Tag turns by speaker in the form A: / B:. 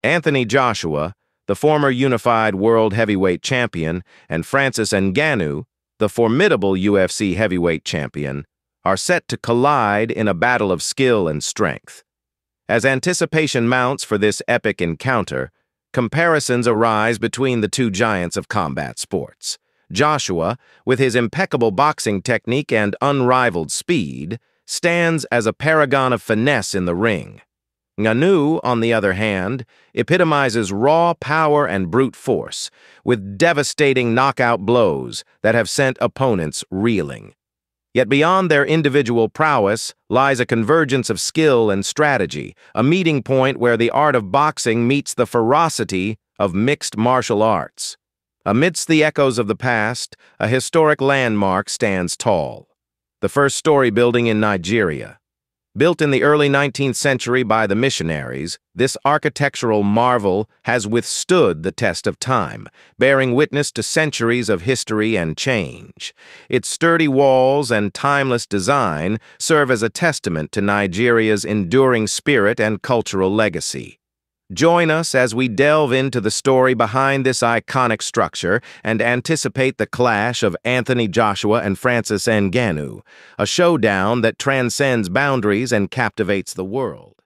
A: Anthony Joshua, the former unified world heavyweight champion, and Francis Ngannou, the formidable UFC heavyweight champion, are set to collide in a battle of skill and strength. As anticipation mounts for this epic encounter, comparisons arise between the two giants of combat sports. Joshua, with his impeccable boxing technique and unrivaled speed, stands as a paragon of finesse in the ring. Ngannou, on the other hand, epitomizes raw power and brute force, with devastating knockout blows that have sent opponents reeling. Yet beyond their individual prowess lies a convergence of skill and strategy, a meeting point where the art of boxing meets the ferocity of mixed martial arts. Amidst the echoes of the past, a historic landmark stands tall. The first story building in Nigeria. Built in the early 19th century by the missionaries, this architectural marvel has withstood the test of time, bearing witness to centuries of history and change. Its sturdy walls and timeless design serve as a testament to Nigeria's enduring spirit and cultural legacy. Join us as we delve into the story behind this iconic structure and anticipate the clash of Anthony Joshua and Francis Ngannou, a showdown that transcends boundaries and captivates the world.